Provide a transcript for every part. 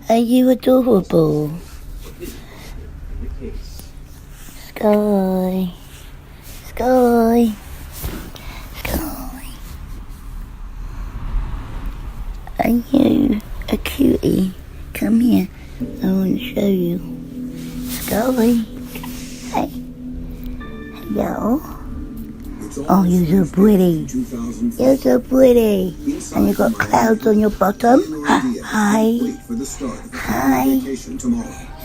Are you adorable? Sky. Sky. Sky. Are you a cutie? Come here. I want to show you. Sky. Hey. Hello. Oh, you're so pretty. You're so pretty. And you got clouds on your bottom. Hi. Hi.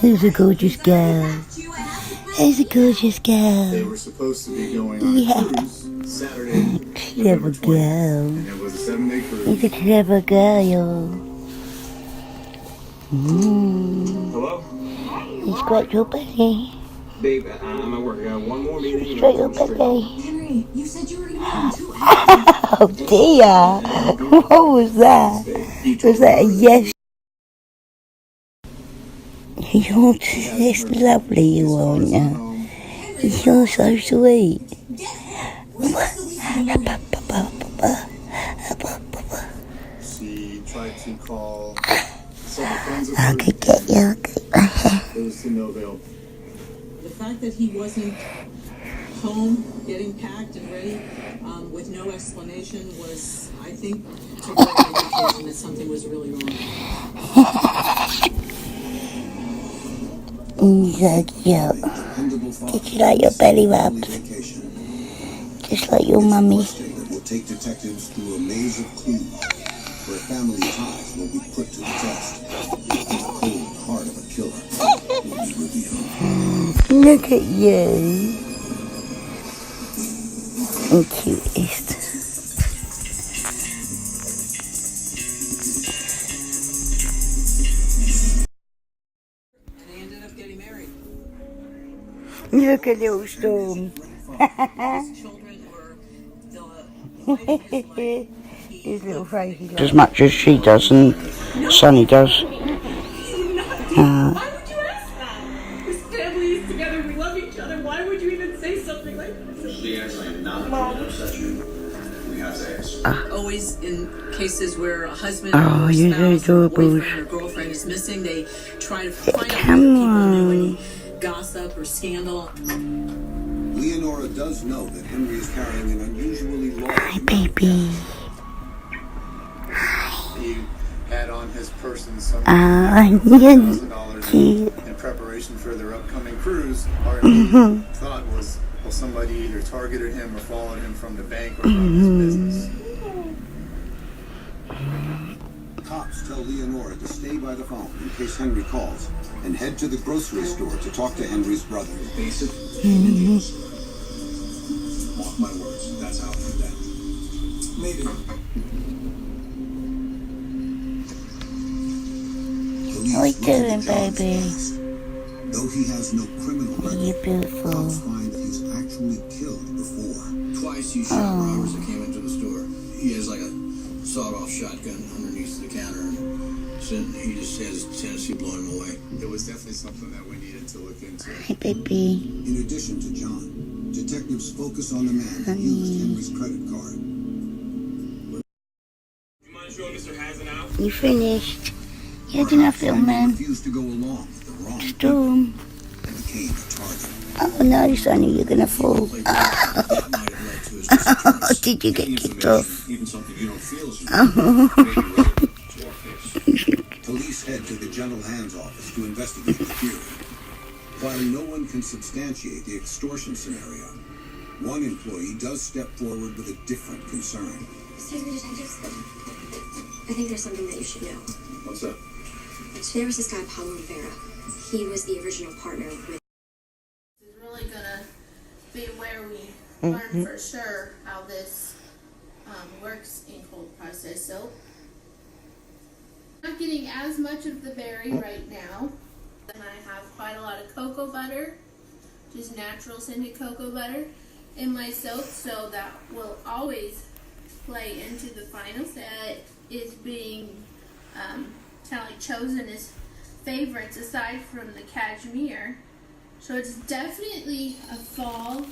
Who's a gorgeous girl? Who's a gorgeous girl? They were supposed to be going on a cruise Saturday. Clever girl. And it was a 7-day cruise. He's a clever girl. Hello? You scratch your belly. Babe, I'm at work. I got one more meeting. Straight your belly. Henry, you said you were going to be in 2 hours. Oh dear. What was that? Was that a yes? You're just lovely, you are now. You're so sweet. She tried to call several friends of I hers. could get you. It was to no avail. The fact that he wasn't home, getting packed and ready, with no explanation was, I think, took an indication that something was really wrong. So cute. Did you like your belly rubs? Just like your mummy. Will take detectives through a maze of clues where family ties will be put to the test. The cold heart of a killer will be revealed. Look at you. And cutest. And they ended up getting married. Look at little Storm. His children were the light of his life. His little face. As much as she does and Sonny does. Why would you ask that? This family is together, we love each other. Why would you even say something like this? The answer is not going to upset you. We have to ask. Always in cases where a husband Oh, or you're so spouse or adorable. boyfriend or girlfriend is missing, they try to find out what Come people on. do, any gossip or scandal. Leonora does know that Henry is carrying an unusually large Hi, baby. He had on his person some You're $1,000 cute. in preparation for their upcoming cruise. Our immediate thought was, well, somebody either targeted him or followed him from the bank or from his business. Cops tell Leonora to stay by the phone in case Henry calls and head to the grocery store to talk to Henry's brother. Basic human needs. Mark my words. That's how it went down. Maybe. How you doing, baby? Though he has no criminal record, You're beautiful. cops find that he's actually killed before. Twice he shot robbers that came into the store. He has like a sawed-off shotgun underneath the counter. And he just has a tendency of blowing him away. It was definitely something that we needed to look into. Hi, baby. In addition to John, detectives focus on the man who used Henry's credit card. You mind showing Mr. Hazen out? You finished? You had enough, little man. Refused to go along with the wrong Storm. and became a target. Oh no, Sonny, you're gonna fall. That might have led to his disappearance. Did you get kicked off? Even something you don't feel is maybe related to our case. Police head to the general hand's office to investigate the theory. While no one can substantiate the extortion scenario, one employee does step forward with a different concern. Excuse me, detectives. I think there's something that you should know. What's that? There was this guy, Pablo Rivera. He was the original partner with... Is really gonna be where we learn for sure how this works in cold process soap. Not getting as much of the berry right now. And I have quite a lot of cocoa butter, just natural scented cocoa butter in my soap, so that will always play into the final set is being kind of like chosen as favorites aside from the cashmere. So it's definitely a fall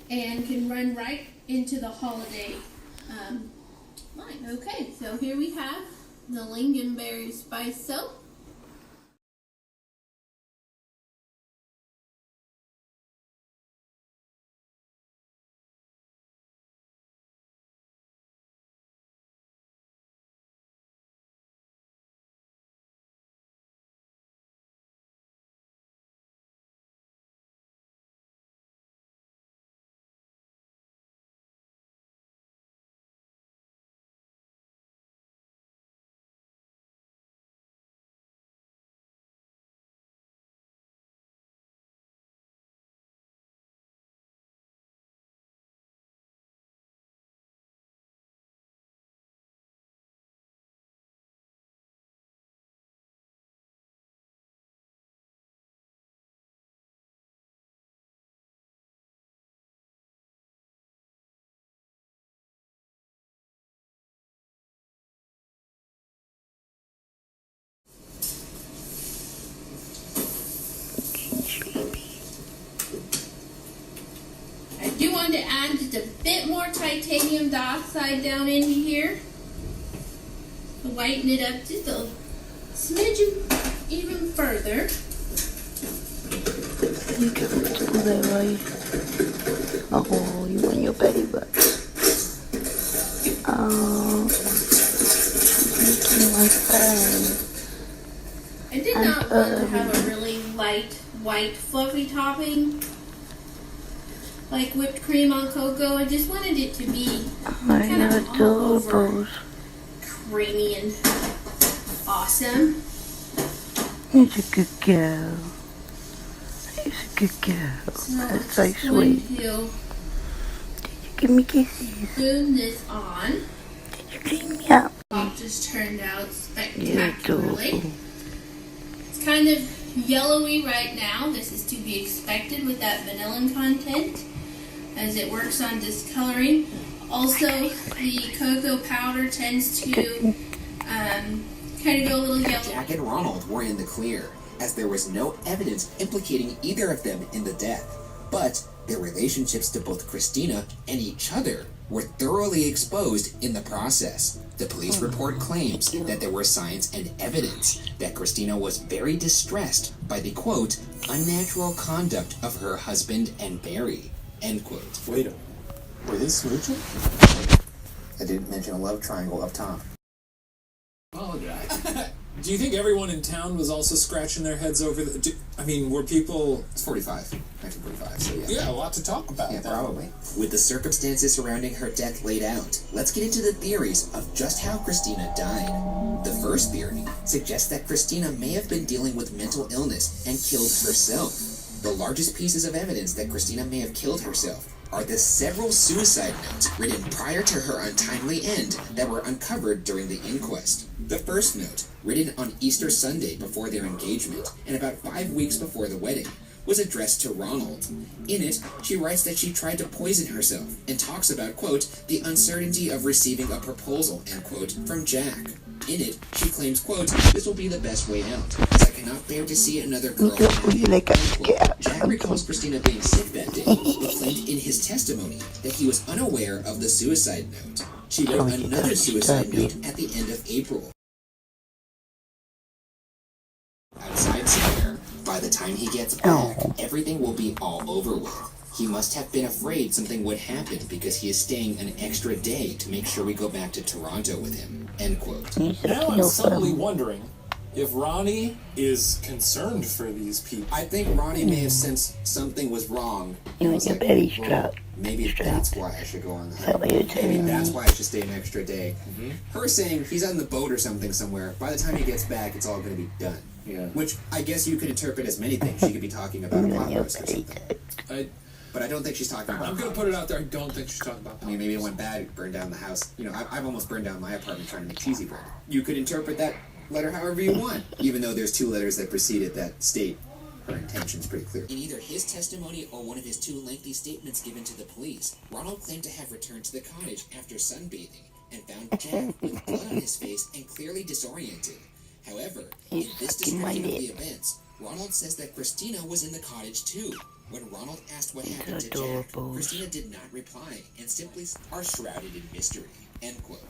and can run right into the holiday line. Okay, so here we have the lingonberry spice soap. I do want to add just a bit more titanium dioxide down in here to whiten it up just a smidgen even further. You can pull that way. Oh, you want your belly button. Oh, making my phone. I did not want to have a really light, white, fluffy topping like whipped cream on cocoa. I just wanted it to be kind of all over creamy and awesome. He's a good girl. He's a good girl. That's so sweet. Did you give me kisses? Spoon this on. Did you clean me up? It just turned out You're spectacularly. adorable. It's kind of yellowy right now. This is to be expected with that vanillin content as it works on discoloring. Also, the cocoa powder tends to kind of go a little yellow. Jack and Ronald were in the clear, as there was no evidence implicating either of them in the death. But their relationships to both Christina and each other were thoroughly exposed in the process. The police report claims that there were signs and evidence that Christina was very distressed by the, quote, unnatural conduct of her husband and Barry, end quote. Wait, were they smooching? I didn't mention a love triangle up top. Apologize. Do you think everyone in town was also scratching their heads over the... were people... It's 1945, so yeah. Yeah, a lot to talk about. Yeah, probably. With the circumstances surrounding her death laid out, let's get into the theories of just how Christina died. The first theory suggests that Christina may have been dealing with mental illness and killed herself. The largest pieces of evidence that Christina may have killed herself are the several suicide notes written prior to her untimely end that were uncovered during the inquest. The first note, written on Easter Sunday before their engagement and about 5 weeks before the wedding, was addressed to Ronald. In it, she writes that she tried to poison herself and talks about, quote, the uncertainty of receiving a proposal, end quote, from Jack. In it, she claims, quote, this will be the best way out, as I cannot bear to see another girl happy, end quote. Jack recalls Christina being sick that day, but claimed in his testimony that he was unaware of the suicide note. She wrote another suicide note at the end of April. Outside somewhere, by the time he gets back, everything will be all over with. He must have been afraid something would happen because he is staying an extra day to make sure we go back to Toronto with him, end quote. Now I'm suddenly wondering if Ronnie is concerned for these people. I think Ronnie may have sensed something was wrong. You want your belly struck. Maybe that's why I should go on the Maybe that's why I should stay an extra day. Her saying he's on the boat or something somewhere, by the time he gets back, it's all going to be done. Yeah. Which I guess you could interpret as many things. She could be talking about a pot roast or something. But I don't think she's talking about. I'm going to put it out there. I don't think she's talking about. Maybe it went bad, burned down the house. I've almost burned down my apartment trying to make cheesy bread. You could interpret that letter however you want, even though there's 2 letters that precede it that state her intentions pretty clear. In either his testimony or one of his 2 lengthy statements given to the police, Ronald claimed to have returned to the cottage after sunbathing and found Jack with blood on his face and clearly disoriented. However, in this description of the events, Ronald says that Christina was in the cottage too. When Ronald asked what happened to Jack, Christina did not reply and simply are shrouded in mystery, end quote.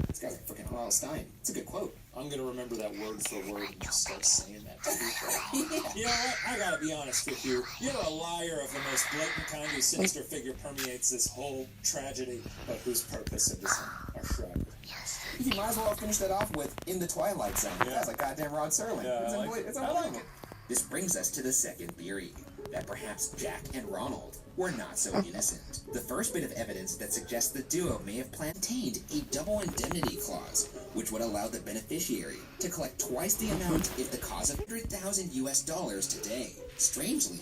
This guy's a freaking R.L. Stein. It's a good quote. I'm gonna remember that word for word and just start saying that to people. You know what? I gotta be honest with you. You're a liar of the most blatant kind whose sinister figure permeates this whole tragedy, but whose purpose and design are shrouded. You might as well finish that off with "In the Twilight Zone." Yeah. That's like goddamn Rod Serling. Yeah, It's I like unbelievable. it. It's I like unbelievable. it. This brings us to the second theory, that perhaps Jack and Ronald were not so innocent. The first bit of evidence that suggests the duo may have contained a double indemnity clause, which would allow the beneficiary to collect twice the amount if the cause of $100,000 today. Strangely,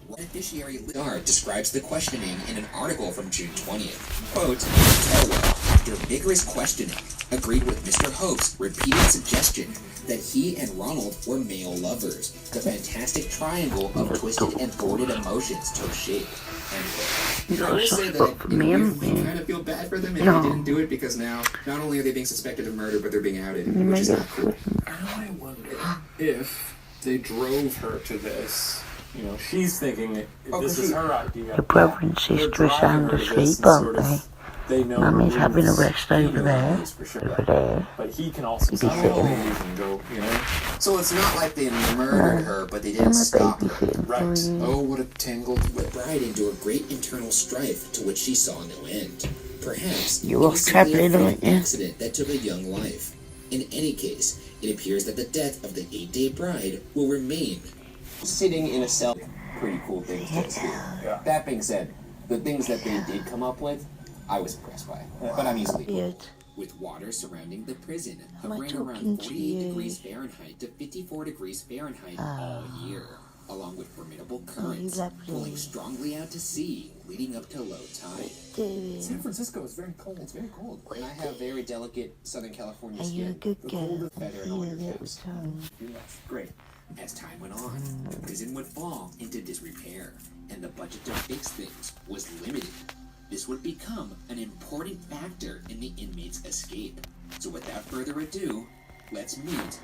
beneficiary Lidard describes the questioning in an article from June 20th. Quote, Taylor, after vigorous questioning, agreed with Mr. Hope's repeated suggestion that he and Ronald were male lovers. The fantastic triangle of twisted and thwarted emotions took shape. End quote. I will say that we kind of feel bad for them if they didn't do it, because now not only are they being suspected of murder, but they're being outed, which is not cool. I wonder if they drove her to this. You know, she's thinking this is her idea. Your brother and sister are sound asleep, aren't they? They know Mummy's having a rest he over knows there. this for sure. Over there. But he can also You be somehow sitting leave and go, you know. So it's not like they murdered her, but they didn't I'm a stop her. babysitting for Right. you. Oh, what a tangled web bride into a great internal strife to which she saw no end. Perhaps You it off was simply a travelling, freak aren't you? accident that took a young life. In any case, it appears that the death of the 8-day bride will remain. Sitting in a cell. Pretty cool things to do. Yeah. That being said, the things that they did come up with, I was impressed by. But I'm easily Weird. with water surrounding the prison, Am I hovering talking around to 48 you? degrees Fahrenheit to 54 degrees Fahrenheit all year, along with formidable currents lovely. pulling strongly out to sea, leading up to low tide. Dude, San Francisco is very cold. It's very cold, and I have very delicate Southern California are you a skin. good The girl? coldest better in all Yeah, your that tips. was fun. Great. As time went on, the prison would fall into disrepair, and the budget to fix things was limited. This would become an important factor in the inmates' escape. So without further ado, let's meet